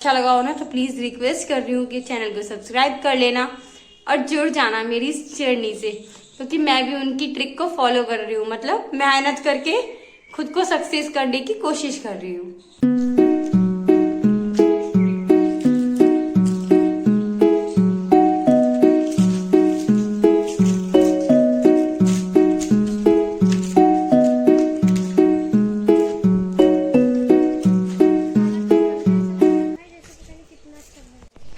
अच्छा लगा हो ना तो प्लीज रिक्वेस्ट कर रही हूँ कि चैनल को सब्सक्राइब कर लेना और जुड़ जाना मेरी इस जर्नी से, क्योंकि मैं भी उनकी ट्रिक को फॉलो कर रही हूँ। मतलब मेहनत करके खुद को सक्सेस करने की कोशिश कर रही हूँ।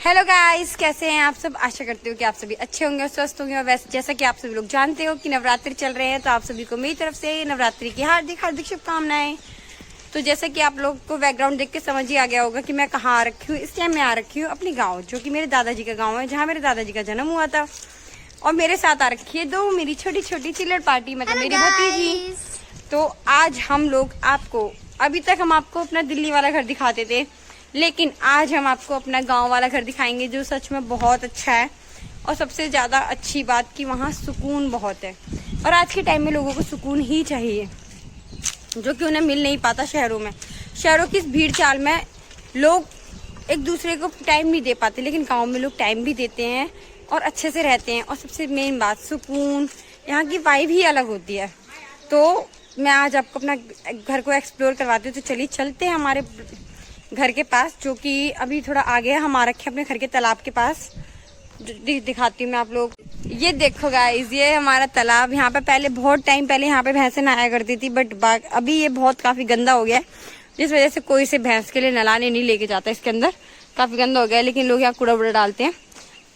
हेलो गाइस, कैसे हैं आप सब। आशा करती हूँ कि आप सभी अच्छे होंगे और स्वस्थ होंगे। और वैसे जैसा कि आप सभी लोग जानते हो कि नवरात्रि चल रहे हैं, तो आप सभी को मेरी तरफ से नवरात्रि की हार्दिक हार्दिक शुभकामनाएं। तो जैसा कि आप लोग को बैकग्राउंड देख के समझ ही आ गया होगा कि मैं कहाँ आ रखी हूँ। इस टाइम मैं आ रखी हूँ अपने गाँव, जो कि मेरे दादाजी का गाँव है, जहाँ मेरे दादाजी का जन्म हुआ था। और मेरे साथ आ रखी है दो मेरी छोटी छोटी चिल्लर पार्टी, मतलब मेरी भतीजी। तो आज हम लोग आपको, अभी तक हम आपको अपना दिल्ली वाला घर दिखाते थे, लेकिन आज हम आपको अपना गांव वाला घर दिखाएंगे, जो सच में बहुत अच्छा है। और सबसे ज़्यादा अच्छी बात कि वहाँ सुकून बहुत है। और आज के टाइम में लोगों को सुकून ही चाहिए, जो कि उन्हें मिल नहीं पाता शहरों में। शहरों की इस भीड़ चाल में लोग एक दूसरे को टाइम नहीं दे पाते, लेकिन गाँव में लोग टाइम भी देते हैं और अच्छे से रहते हैं। और सबसे मेन बात सुकून, यहाँ की वाइब ही अलग होती है। तो मैं आज आपको अपना घर को एक्सप्लोर करवाती हूँ। तो चलिए चलते हैं हमारे घर के पास, जो कि अभी थोड़ा आगे हम आ रखे हैं अपने घर के तालाब के पास। दिखाती हूँ मैं आप लोग। ये देखो गाइस, ये हमारा तालाब। यहाँ पे पहले बहुत टाइम पहले यहाँ पे भैंसें नहाया करती थी, बट अभी ये बहुत काफी गंदा हो गया है, जिस वजह से कोई से भैंस के लिए नहलाने नहीं लेके जाता। इसके अंदर काफी गंदा हो गया है, लेकिन लोग यहाँ कूड़ा वूड़ा डालते हैं।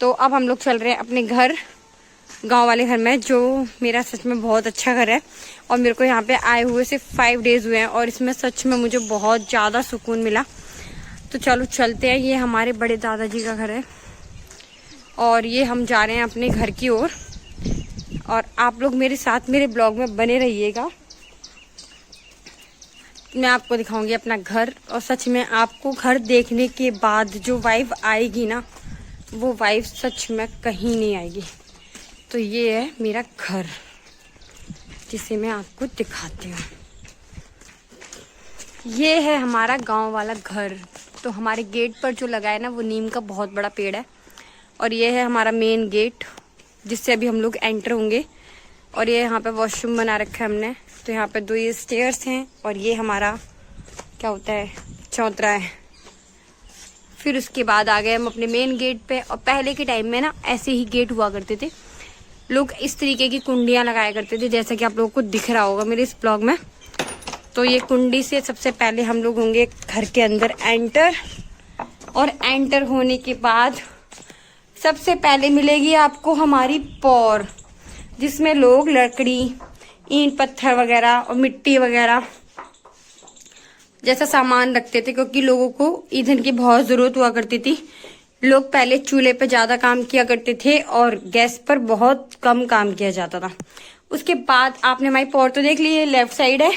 तो अब हम लोग चल रहे हैं अपने घर, गाँव वाले घर में, जो मेरा सच में बहुत अच्छा घर है। और मेरे को यहाँ पे आए हुए सिर्फ 5 डेज हुए हैं, और इसमें सच में मुझे बहुत ज्यादा सुकून मिला। तो चलो चलते हैं। ये हमारे बड़े दादाजी का घर है, और ये हम जा रहे हैं अपने घर की ओर। और आप लोग मेरे साथ मेरे ब्लॉग में बने रहिएगा। मैं आपको दिखाऊंगी अपना घर, और सच में आपको घर देखने के बाद जो वाइब आएगी ना, वो वाइब सच में कहीं नहीं आएगी। तो ये है मेरा घर, जिसे मैं आपको दिखाती हूँ। ये है हमारा गांव वाला घर। तो हमारे गेट पर जो लगा है ना, वो नीम का बहुत बड़ा पेड़ है। और ये है हमारा मेन गेट, जिससे अभी हम लोग एंटर होंगे। और ये यहाँ पे वॉशरूम बना रखा है हमने। तो यहाँ पे 2 ये स्टेयर्स हैं, और ये हमारा क्या होता है, चौतरा है। फिर उसके बाद आ गए हम अपने मेन गेट पे। और पहले के टाइम में ना ऐसे ही गेट हुआ करते थे। लोग इस तरीके की कुंडियाँ लगाया करते थे, जैसा कि आप लोगों को दिख रहा होगा मेरे इस ब्लॉग में। तो ये कुंडी से सबसे पहले हम लोग होंगे घर के अंदर एंटर। और एंटर होने के बाद सबसे पहले मिलेगी आपको हमारी पौर, जिसमें लोग लकड़ी, ईंट पत्थर वगैरह और मिट्टी वगैरह जैसा सामान रखते थे, क्योंकि लोगों को ईंधन की बहुत जरूरत हुआ करती थी। लोग पहले चूल्हे पे ज्यादा काम किया करते थे और गैस पर बहुत कम काम किया जाता था। उसके बाद आपने हमारी पौर तो देख ली, है लेफ्ट साइड है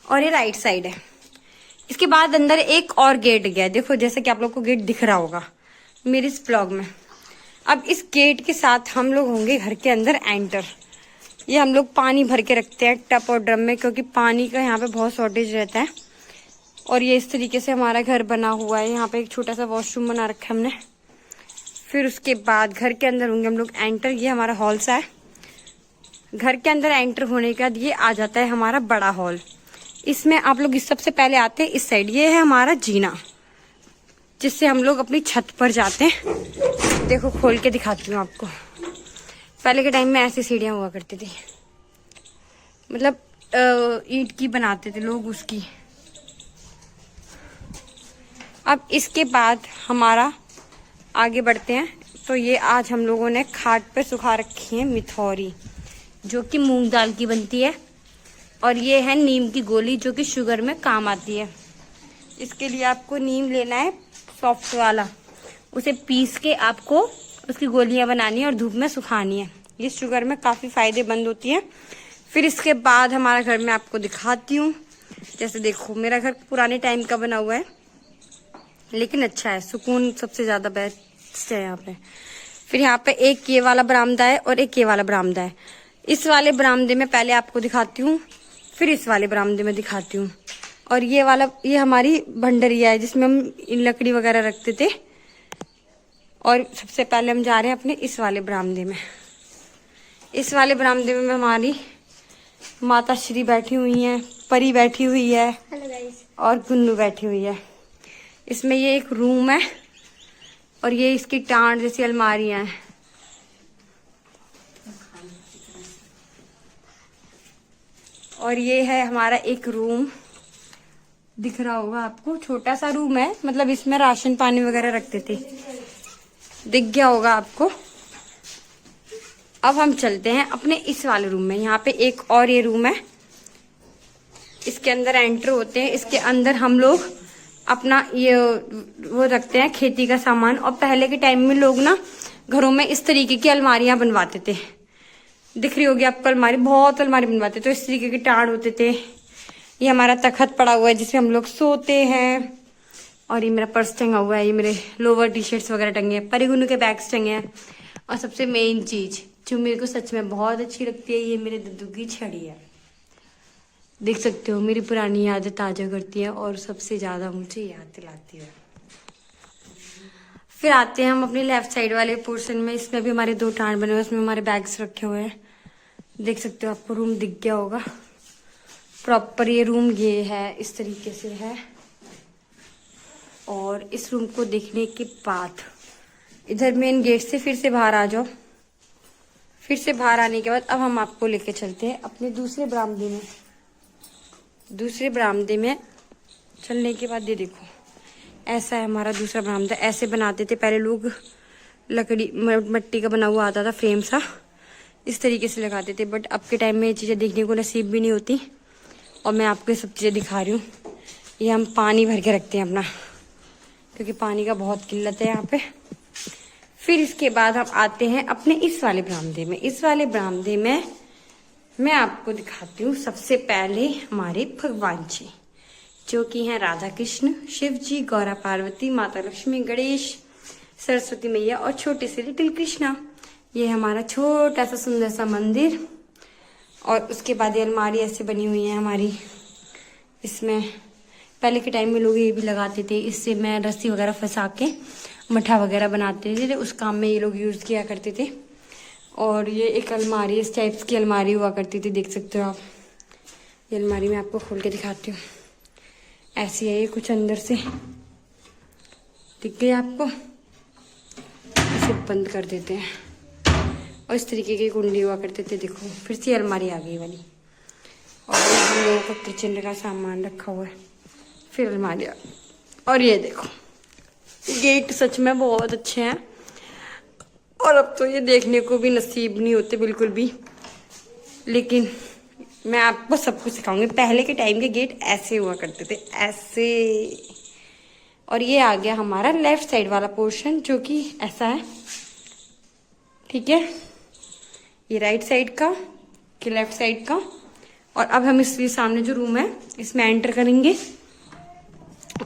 और ये राइट साइड है। इसके बाद अंदर एक और गेट गया, देखो जैसे कि आप लोग को गेट दिख रहा होगा मेरे इस ब्लॉग में। अब इस गेट के साथ हम लोग होंगे घर के अंदर एंटर। ये हम लोग पानी भर के रखते हैं टप और ड्रम में, क्योंकि पानी का यहाँ पे बहुत शॉर्टेज रहता है। और ये इस तरीके से हमारा घर बना हुआ है। यहाँ पे एक छोटा सा वॉशरूम बना रखा है हमने। फिर उसके बाद घर के अंदर होंगे हम लोग एंटर। ये हमारा हॉल सा है। घर के अंदर एंटर होने के बाद ये आ जाता है हमारा बड़ा हॉल। इसमें आप लोग इस सबसे पहले आते हैं इस साइड। ये है हमारा जीना, जिससे हम लोग अपनी छत पर जाते हैं। देखो खोल के दिखाती हूँ आपको। पहले के टाइम में ऐसी सीढ़ियाँ हुआ करती थी, मतलब ईंट की बनाते थे लोग उसकी। अब इसके बाद हमारा आगे बढ़ते हैं। तो ये आज हम लोगों ने खाट पे सुखा रखी है मिथौरी, जो कि मूंग दाल की बनती है। और ये है नीम की गोली, जो कि शुगर में काम आती है। इसके लिए आपको नीम लेना है सॉफ्ट वाला, उसे पीस के आपको उसकी गोलियां बनानी है और धूप में सुखानी है। ये शुगर में काफ़ी फायदेमंद होती है। फिर इसके बाद हमारा घर मैं आपको दिखाती हूँ। जैसे देखो मेरा घर पुराने टाइम का बना हुआ है, लेकिन अच्छा है। सुकून सबसे ज़्यादा बेस्ट है यहाँ पे। फिर यहाँ पे एक ये वाला बरामदा है और एक ये वाला बरामदा है। इस वाले बरामदे में पहले आपको दिखाती हूँ, फिर इस वाले बरामदे में दिखाती हूँ। और ये वाला, ये हमारी भंडरिया है जिसमें हम लकड़ी वगैरह रखते थे। और सबसे पहले हम जा रहे हैं अपने इस वाले बरामदे में। इस वाले बरामदे में हमारी माता श्री बैठी हुई हैं, परी बैठी हुई है और गुन्नू बैठी हुई है। इसमें ये एक रूम है और ये इसकी टांड जैसी अलमारियां हैं। और ये है हमारा एक रूम, दिख रहा होगा आपको, छोटा सा रूम है, मतलब इसमें राशन पानी वगैरह रखते थे, दिख गया होगा आपको। अब हम चलते हैं अपने इस वाले रूम में। यहाँ पे एक और ये रूम है, इसके अंदर एंटर होते हैं। इसके अंदर हम लोग अपना ये वो रखते हैं खेती का सामान। और पहले के टाइम में लोग ना घरों में इस तरीके की अलमारियां बनवाते थे, दिख रही होगी आपको अलमारी, बहुत अलमारी बनवाते थे। तो इस तरीके के टाड़ होते थे। ये हमारा तखत पड़ा हुआ है जिससे हम लोग सोते हैं। और ये मेरा पर्स टंगा हुआ है, ये मेरे लोअर टी शर्ट्स वगैरह टंगे हैं, परिगुनु के बैग्स टंगे हैं। और सबसे मेन चीज जो मेरे को सच में बहुत अच्छी लगती है, ये मेरे दद्दू की छड़ी है। देख सकते हो, मेरी पुरानी यादें ताजा करती है और सबसे ज्यादा मुझे याद दिलाती है। फिर आते हैं हम अपने लेफ्ट साइड वाले पोर्शन में। इसमें भी हमारे 2 टांड बने हुए हैं, उसमें हमारे बैग्स रखे हुए हैं। देख सकते हो, आपको रूम दिख गया होगा प्रॉपर। ये रूम ये है, इस तरीके से है। और इस रूम को देखने के बाद इधर मेन गेट से फिर से बाहर आ जाओ। फिर से बाहर आने के बाद अब हम आपको लेके चलते हैं अपने दूसरे बरामदे में। दूसरे बरामदे में चलने के बाद ये देखो, ऐसा है हमारा दूसरा बरामदा। ऐसे बनाते थे पहले लोग, लकड़ी मिट्टी का बना हुआ आता था फ्रेम सा, इस तरीके से लगाते थे। बट अब के टाइम में ये चीज़ें देखने को नसीब भी नहीं होती। और मैं आपको ये सब चीज़ें दिखा रही हूँ। ये हम पानी भर के रखते हैं अपना, क्योंकि पानी का बहुत किल्लत है यहाँ पे। फिर इसके बाद हम आते हैं अपने इस वाले बरामदे में। इस वाले बरामदे में मैं आपको दिखाती हूँ सबसे पहले हमारे भगवान जी, जो कि हैं राधा कृष्ण, शिव जी, गौरा पार्वती, माता लक्ष्मी, गणेश, सरस्वती मैया और छोटे से लिटिल कृष्णा। ये हमारा छोटा सा सुंदर सा मंदिर। और उसके बाद ये अलमारी ऐसे बनी हुई है हमारी। इसमें पहले के टाइम में लोग ये भी लगाते थे, इससे मैं रस्सी वगैरह फंसा के मठा वगैरह बनाते थे, उस काम में ये लोग यूज किया करते थे। और ये एक अलमारी, इस टाइप्स की अलमारी हुआ करती थी, देख सकते हो आप। ये अलमारी मैं आपको खोल के दिखाती हूँ। ऐसी है ये कुछ अंदर से, दिख गई आपको। इसे बंद कर देते हैं। और इस तरीके की कुंडी हुआ करते थे, देखो फिर से अलमारी आ गई वाली। और हम लोगों का किचन का सामान रखा हुआ है, फिर अलमारी। और ये देखो, गेट सच में बहुत अच्छे हैं। और अब तो ये देखने को भी नसीब नहीं होते बिल्कुल भी, लेकिन मैं आपको सब कुछ सिखाऊंगी। पहले के टाइम के गेट ऐसे हुआ करते थे, ऐसे। और ये आ गया हमारा लेफ्ट साइड वाला पोर्शन, जो कि ऐसा है, ठीक है। ये राइट साइड का, कि लेफ्ट साइड का। और अब हम इसके सामने जो रूम है इसमें एंटर करेंगे।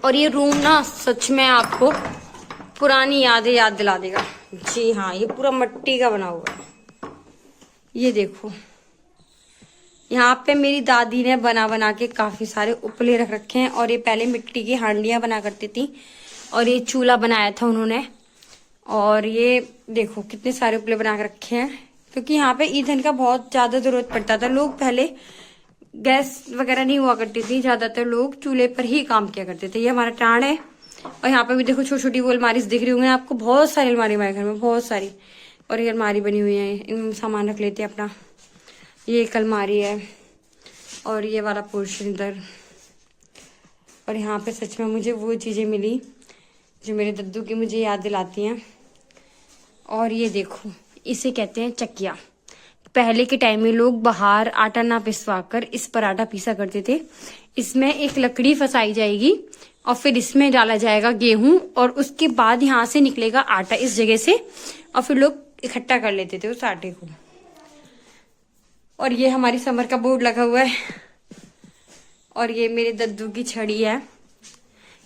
और ये रूम ना सच में आपको पुरानी यादें याद दिला देगा। जी हाँ, ये पूरा मिट्टी का बना हुआ है। ये देखो, यहाँ पे मेरी दादी ने बना बना के काफी सारे उपले रख रखे हैं। और ये पहले मिट्टी की हांडियां बना करती थी। और ये चूल्हा बनाया था उन्होंने। और ये देखो कितने सारे उपले बना के रखे हैं, क्योंकि यहाँ पे ईंधन का बहुत ज्यादा जरूरत पड़ता था। लोग पहले गैस वगैरह नहीं हुआ करती थी, ज्यादातर लोग चूल्हे पर ही काम किया करते थे। ये हमारा टाण है। और यहाँ पे भी देखो छोटी छोटी वो अलमारी दिख रही होंगी आपको, बहुत सारी अलमारी हमारे घर में, बहुत सारी। और ये अलमारी बनी हुई है, इनमें सामान रख लेते हैं अपना। ये एक अलमारी है। और ये वाला पोर्शन इधर। और यहाँ पे सच में मुझे वो चीजें मिली जो मेरे दद्दू की मुझे याद दिलाती हैं। और ये देखो, इसे कहते हैं चकिया। पहले के टाइम में लोग बाहर आटा ना पिसवा कर इस पर आटा पीसा करते थे। इसमें एक लकड़ी फंसाई जाएगी और फिर इसमें डाला जाएगा गेहूं, और उसके बाद यहाँ से निकलेगा आटा इस जगह से, और फिर लोग इकट्ठा कर लेते थे उस आटे को। और ये हमारी समर का बोर्ड लगा हुआ है। और ये मेरे दद्दू की छड़ी है,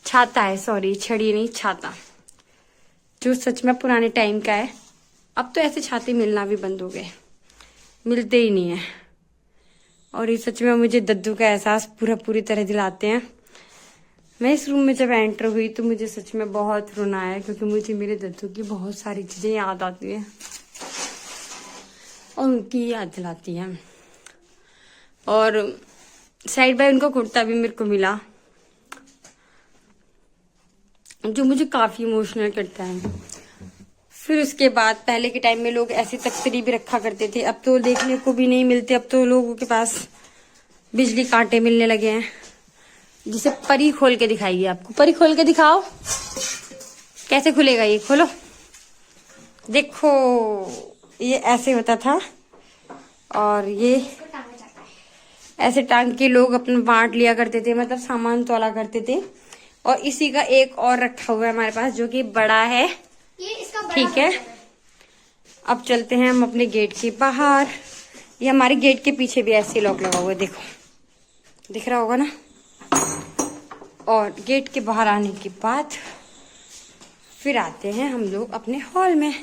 छाता है, सॉरी छड़ी नहीं छाता, जो सच में पुराने टाइम का है। अब तो ऐसे छाते मिलना भी बंद हो गए, मिलते ही नहीं है। और ये सच में मुझे दद्दू का एहसास पूरी तरह दिलाते हैं। मैं इस रूम में जब एंटर हुई तो मुझे सच में बहुत रोना आया, क्योंकि मुझे मेरे दद्दू की बहुत सारी चीजें याद आती हैं और उनकी याद दिलाती हैं। और साइड बाय उनका कुर्ता भी मेरे को मिला, जो मुझे काफी इमोशनल करता है। फिर उसके बाद पहले के टाइम में लोग ऐसी तख्तरी भी रखा करते थे, अब तो देखने को भी नहीं मिलते। अब तो लोगों के पास बिजली कांटे मिलने लगे हैं। जिसे परी खोल के दिखाइए, आपको परी खोल के दिखाओ कैसे खुलेगा। ये खोलो, देखो ये ऐसे होता था और ये ऐसे टांग के लोग अपना बांट लिया करते थे, मतलब सामान तोला करते थे। और इसी का एक और रखा हुआ है हमारे पास, जो कि बड़ा है। ठीक है, अब चलते हैं हम अपने गेट के बाहर। ये हमारे गेट के पीछे भी ऐसे लॉक लगा हुआ है, देखो दिख रहा होगा ना। और गेट के बाहर आने के बाद फिर आते हैं हम लोग अपने हॉल में।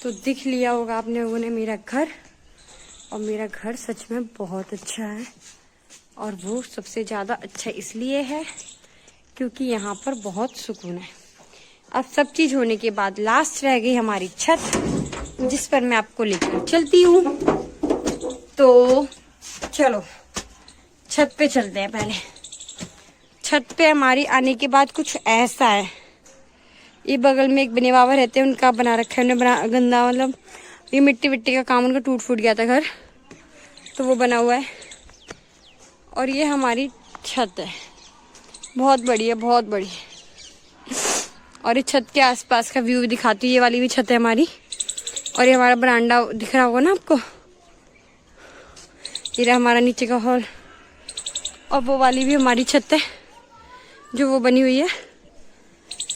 तो दिख लिया होगा आप लोगों ने मेरा घर, और मेरा घर सच में बहुत अच्छा है। और वो सबसे ज्यादा अच्छा इसलिए है क्योंकि यहाँ पर बहुत सुकून है। अब सब चीज होने के बाद लास्ट रह गई हमारी छत, जिस पर मैं आपको लेकर चलती हूँ। तो चलो छत पे चलते हैं। पहले छत पे हमारी आने के बाद कुछ ऐसा है, ये बगल में एक बने बाबा रहते हैं, उनका बना रखा है उन्होंने गंदा, मतलब ये मिट्टी विट्टी का काम, उनका टूट फूट गया था घर, तो वो बना हुआ है। और ये हमारी छत है, बहुत बड़ी है, बहुत बड़ी। और इस छत के आसपास का व्यू भी दिखाती हूँ। ये वाली भी छत है हमारी, और ये हमारा बरांडा दिख रहा होगा ना आपको। ये रहा हमारा नीचे का हॉल, और वो वाली भी हमारी छत है जो वो बनी हुई है।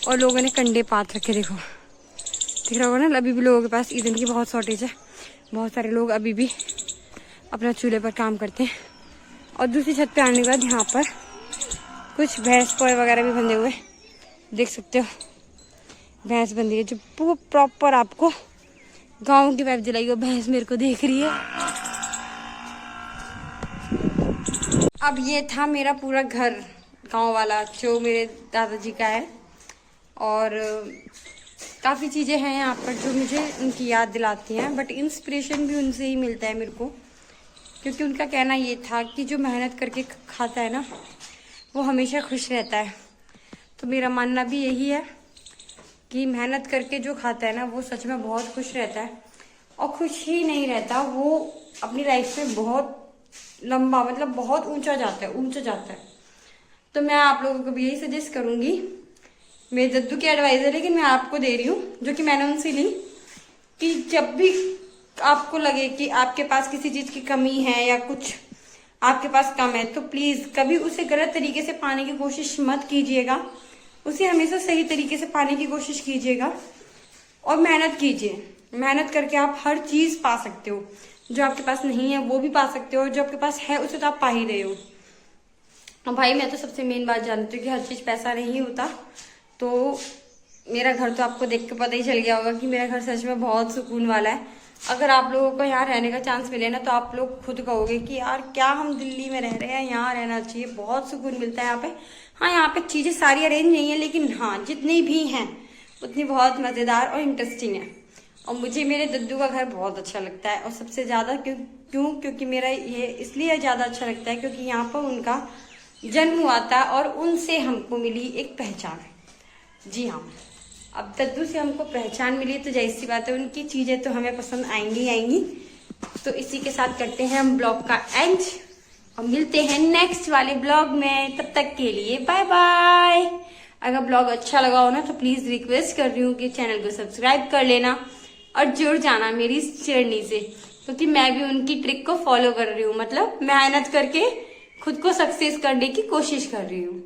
और लोगों ने कंडे पात रखे, देखो दिख रहा होगा ना। अभी भी लोगों के पास ईंधन की बहुत शॉर्टेज है, बहुत सारे लोग अभी भी अपना चूल्हे पर काम करते हैं। और दूसरी छत पे आने के बाद यहाँ पर कुछ भैंस पोए वगैरह भी बंधे हुए देख सकते हो। भैंस बंधी है जो प्रॉपर आपको गांव की वाइब दिलाई। भैंस मेरे को देख रही है। अब ये था मेरा पूरा घर गांव वाला, जो मेरे दादाजी का है। और काफ़ी चीज़ें हैं यहाँ पर जो मुझे उनकी याद दिलाती हैं, बट इंस्पिरेशन भी उनसे ही मिलता है मेरे को। क्योंकि उनका कहना ये था कि जो मेहनत करके खाता है ना, वो हमेशा खुश रहता है। तो मेरा मानना भी यही है कि मेहनत करके जो खाता है ना, वो सच में बहुत खुश रहता है। और खुश ही नहीं रहता, वो अपनी लाइफ में बहुत लंबा, मतलब बहुत ऊंचा जाता है, ऊंचा जाता है। तो मैं आप लोगों को भी यही सजेस्ट करूंगी, मेरे दद्दू की एडवाइस है लेकिन मैं आपको दे रही हूँ, जो कि मैंने उनसे ली, कि जब भी आपको लगे कि आपके पास किसी चीज की कमी है या कुछ आपके पास कम है, तो प्लीज कभी उसे गलत तरीके से पाने की कोशिश मत कीजिएगा। उसे हमेशा सही तरीके से पाने की कोशिश कीजिएगा और मेहनत कीजिए। मेहनत करके आप हर चीज पा सकते हो। जो आपके पास नहीं है वो भी पा सकते हो, जो आपके पास है उसे तो आप पा ही रहे हो। और भाई मैं तो सबसे मेन बात जानती हूँ कि हर चीज पैसा नहीं होता। तो मेरा घर तो आपको देख के पता ही चल गया होगा कि मेरा घर सच में बहुत सुकून वाला है। अगर आप लोगों को यहाँ रहने का चांस मिले ना, तो आप लोग खुद कहोगे कि यार क्या हम दिल्ली में रह रहे हैं, यहाँ रहना चाहिए, बहुत सुकून मिलता है यहाँ पे। हाँ, यहाँ पे चीजें सारी अरेंज नहीं है, लेकिन हाँ जितनी भी हैं उतनी बहुत मजेदार और इंटरेस्टिंग है। और मुझे मेरे दद्दू का घर बहुत अच्छा लगता है। और सबसे ज्यादा क्योंकि मेरा ये इसलिए ज्यादा अच्छा लगता है क्योंकि यहाँ पर उनका जन्म हुआ था और उनसे हमको मिली एक पहचान। जी हाँ, अब दद्दू से हमको पहचान मिली तो जाहिर सी बात है उनकी चीजें तो हमें पसंद आएंगी ही आएंगी। तो इसी के साथ करते हैं हम ब्लॉग का एंड और मिलते हैं नेक्स्ट वाले ब्लॉग में। तब तक के लिए बाय बाय। अगर ब्लॉग अच्छा लगा हो ना, तो प्लीज रिक्वेस्ट कर रही हूँ कि चैनल को सब्सक्राइब कर लेना और जुड़ जाना मेरी इस जर्नी से, क्योंकि मैं भी उनकी ट्रिक को फॉलो कर रही हूँ। मतलब मेहनत करके खुद को सक्सेस करने की कोशिश कर रही हूँ।